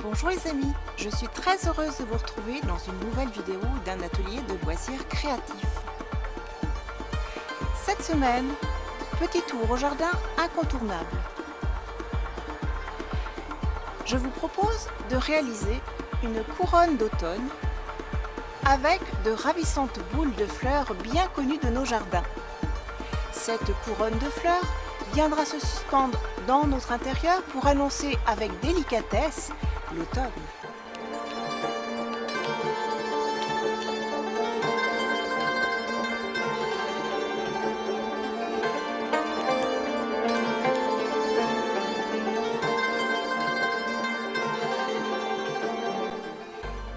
Bonjour les amis, je suis très heureuse de vous retrouver dans une nouvelle vidéo d'un atelier de loisirs créatifs. Cette semaine, petit tour au jardin incontournable. Je vous propose de réaliser une couronne d'automne avec de ravissantes boules de fleurs bien connues de nos jardins. Cette couronne de fleurs viendra se suspendre dans notre intérieur pour annoncer avec délicatesse l'automne.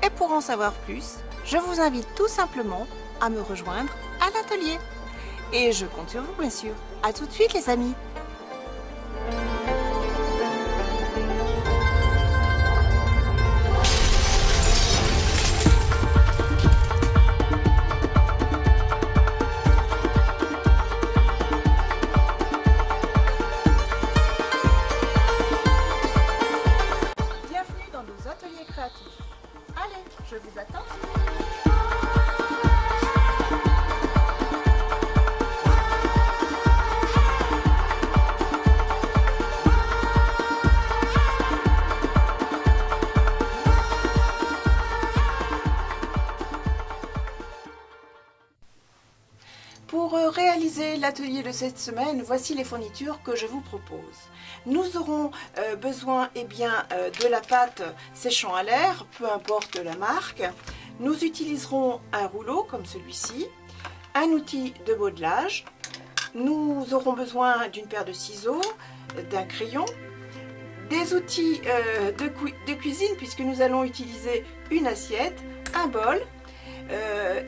Et pour en savoir plus, je vous invite tout simplement à me rejoindre à l'atelier. Et je compte sur vous bien sûr. À tout de suite les amis. Bienvenue dans nos ateliers créatifs. Allez, je vous attends. Pour réaliser l'atelier de cette semaine, voici les fournitures que je vous propose. Nous aurons besoin de la pâte séchant à l'air, peu importe la marque. Nous utiliserons un rouleau comme celui-ci, un outil de modelage. Nous aurons besoin d'une paire de ciseaux, d'un crayon, des outils de cuisine puisque nous allons utiliser une assiette, un bol.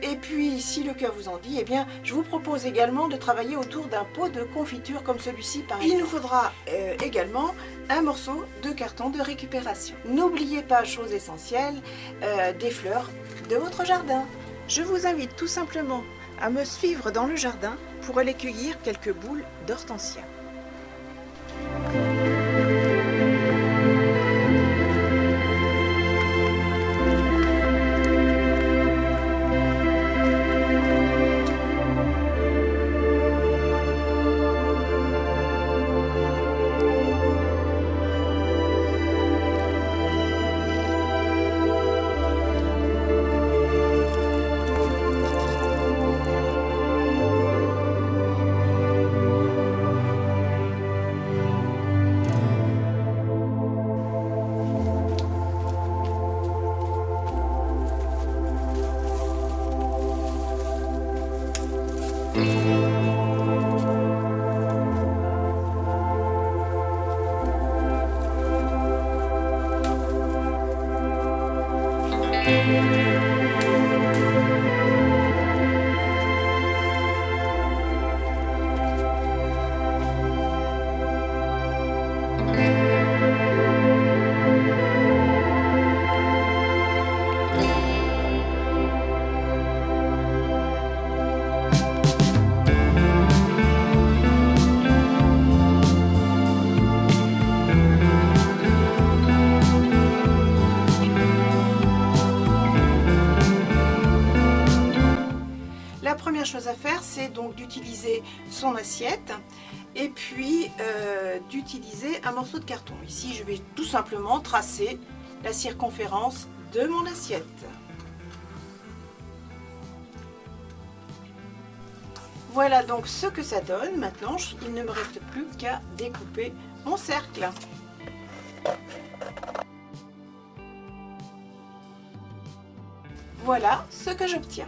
Et puis, si le cœur vous en dit, je vous propose également de travailler autour d'un pot de confiture comme celui-ci par exemple. Il nous faudra également un morceau de carton de récupération. N'oubliez pas, chose essentielle, des fleurs de votre jardin. Je vous invite tout simplement à me suivre dans le jardin pour aller cueillir quelques boules d'hortensia. La première chose à faire, c'est donc d'utiliser son assiette et puis d'utiliser un morceau de carton. Ici, je vais tout simplement tracer la circonférence de mon assiette. Voilà donc ce que ça donne. Maintenant, il ne me reste plus qu'à découper mon cercle. Voilà ce que j'obtiens.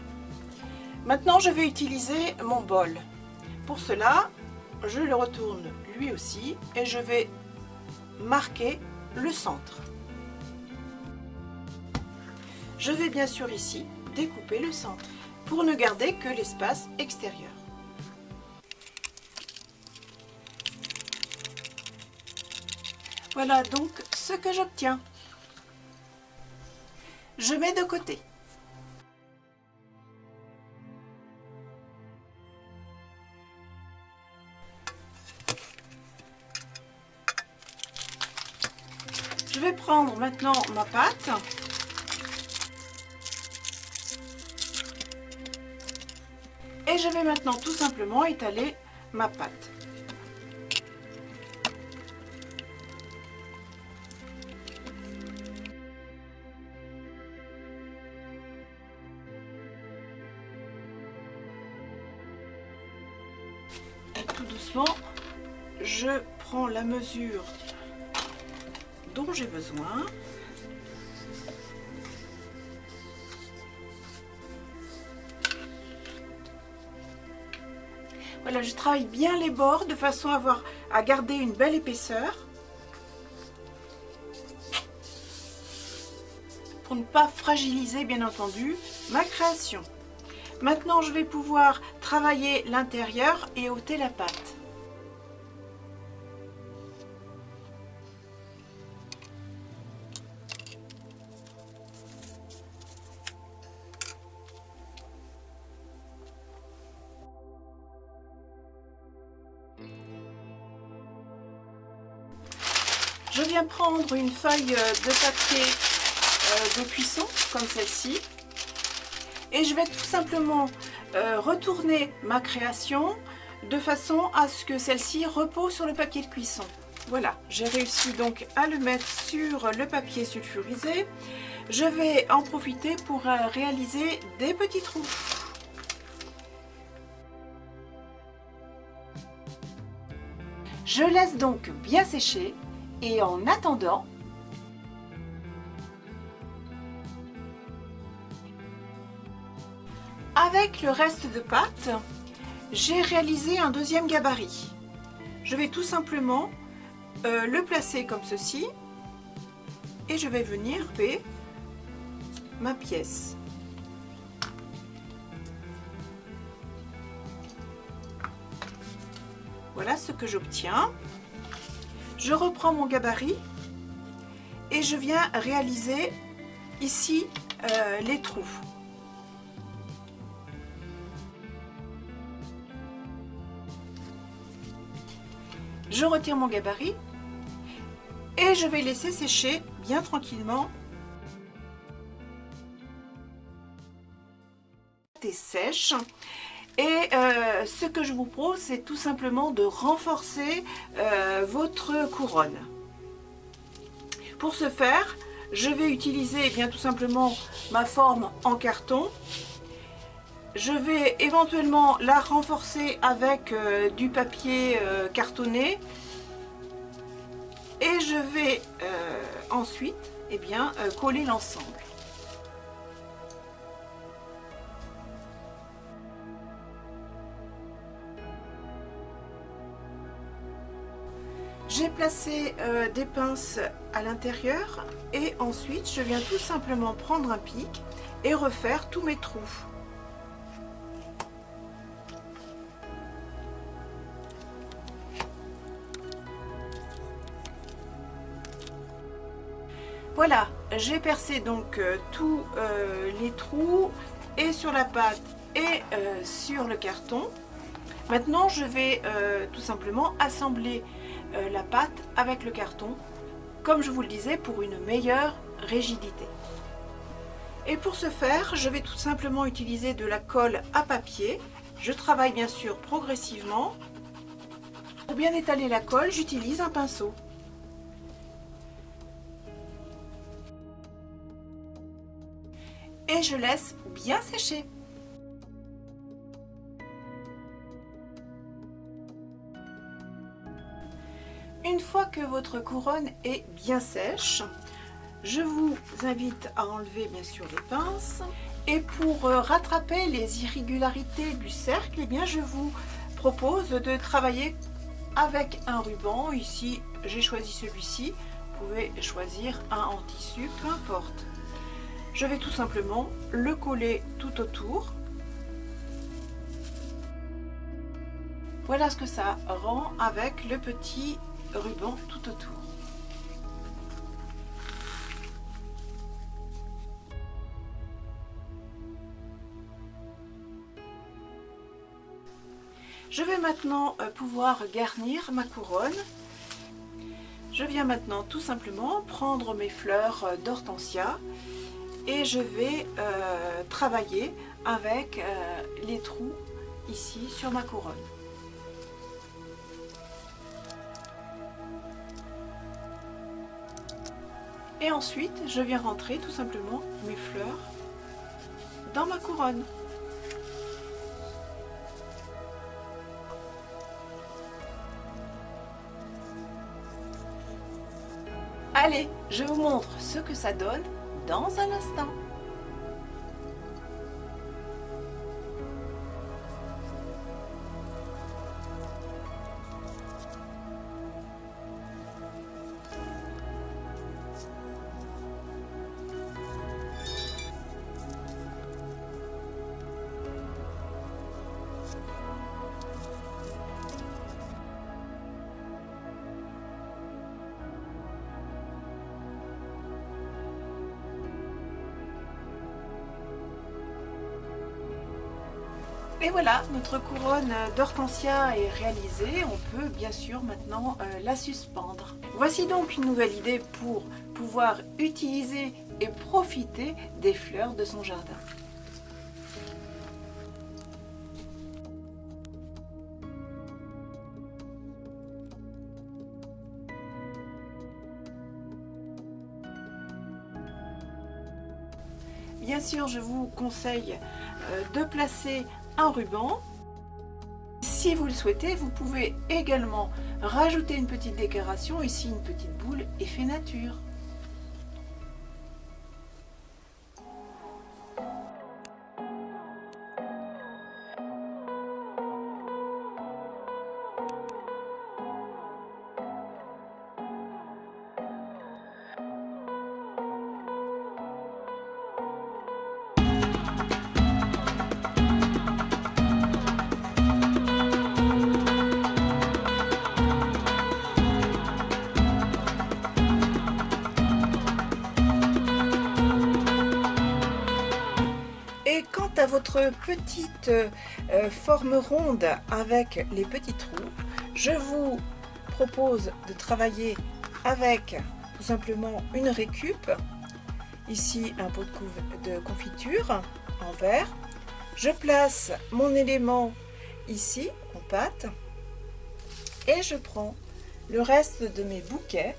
Maintenant, je vais utiliser mon bol. Pour cela, je le retourne lui aussi et je vais marquer le centre. Je vais bien sûr ici découper le centre pour ne garder que l'espace extérieur. Voilà donc ce que j'obtiens. Je mets de côté. Je vais prendre maintenant ma pâte. Et je vais maintenant tout simplement étaler ma pâte. Et tout doucement, je prends la mesure dont j'ai besoin. Voilà, je travaille bien les bords de façon à garder une belle épaisseur. Pour ne pas fragiliser, bien entendu, ma création. Maintenant, je vais pouvoir travailler l'intérieur et ôter la pâte. Je viens prendre une feuille de papier de cuisson, comme celle-ci, et je vais tout simplement retourner ma création de façon à ce que celle-ci repose sur le papier de cuisson. Voilà, j'ai réussi donc à le mettre sur le papier sulfurisé. Je vais en profiter pour réaliser des petits trous. Je laisse donc bien sécher. Et en attendant, avec le reste de pâte, j'ai réalisé un deuxième gabarit. Je vais tout simplement le placer comme ceci et je vais venir couper ma pièce. Voilà ce que j'obtiens. Je reprends mon gabarit et je viens réaliser ici les trous. Je retire mon gabarit et je vais laisser sécher bien tranquillement. Et sèche. Et ce que je vous propose, c'est tout simplement de renforcer votre couronne. Pour ce faire, je vais utiliser bien tout simplement ma forme en carton. Je vais éventuellement la renforcer avec du papier cartonné. Et je vais ensuite coller l'ensemble. J'ai placé des pinces à l'intérieur et ensuite je viens tout simplement prendre un pic et refaire tous mes trous. Voilà, j'ai percé donc tous les trous et sur la pâte et sur le carton. Maintenant je vais tout simplement assembler la pâte avec le carton, comme je vous le disais, pour une meilleure rigidité. Et pour ce faire, je vais tout simplement utiliser de la colle à papier. Je travaille bien sûr progressivement. Pour bien étaler la colle, j'utilise un pinceau. Et je laisse bien sécher. Une fois que votre couronne est bien sèche, je vous invite à enlever bien sûr les pinces. Et pour rattraper les irrégularités du cercle, eh bien, je vous propose de travailler avec un ruban. Ici, j'ai choisi celui-ci. Vous pouvez choisir un en tissu, peu importe. Je vais tout simplement le coller tout autour. Voilà ce que ça rend avec le petit ruban tout autour. Je vais maintenant pouvoir garnir ma couronne. Je viens maintenant tout simplement prendre mes fleurs d'hortensia et je vais travailler avec les trous ici sur ma couronne. Et ensuite, je viens rentrer tout simplement mes fleurs dans ma couronne. Allez, je vous montre ce que ça donne dans un instant. Et voilà, notre couronne d'hortensia est réalisée. On peut bien sûr maintenant la suspendre. Voici donc une nouvelle idée pour pouvoir utiliser et profiter des fleurs de son jardin. Bien sûr, je vous conseille de placer un ruban. Si vous le souhaitez, vous pouvez également rajouter une petite décoration, ici une petite boule effet nature. Et quant à votre petite forme ronde avec les petits trous, je vous propose de travailler avec tout simplement une récup. Ici un pot de confiture en verre. Je place mon élément ici en pâte et je prends le reste de mes bouquets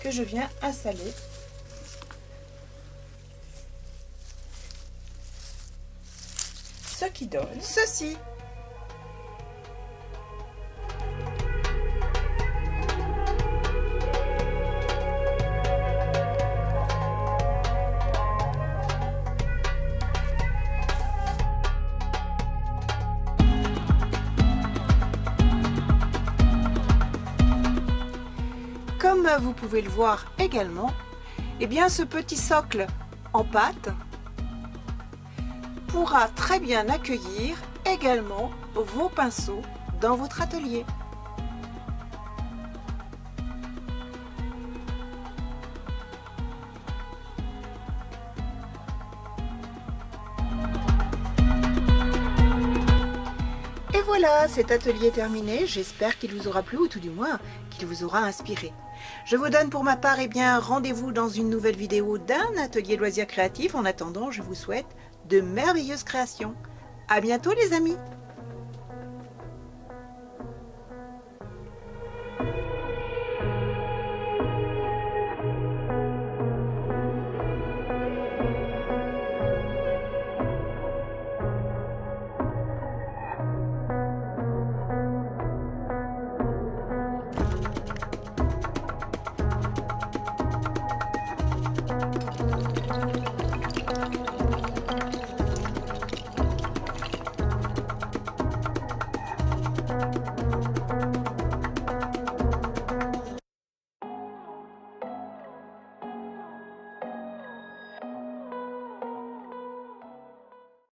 que je viens installer . Ce qui donne ceci. Comme vous pouvez le voir également, eh bien ce petit socle en pâte pourra très bien accueillir également vos pinceaux dans votre atelier. Et voilà, cet atelier est terminé. J'espère qu'il vous aura plu ou tout du moins qu'il vous aura inspiré. Je vous donne pour ma part rendez-vous dans une nouvelle vidéo d'un atelier loisirs créatifs. En attendant, je vous souhaite de merveilleuses créations. À bientôt les amis!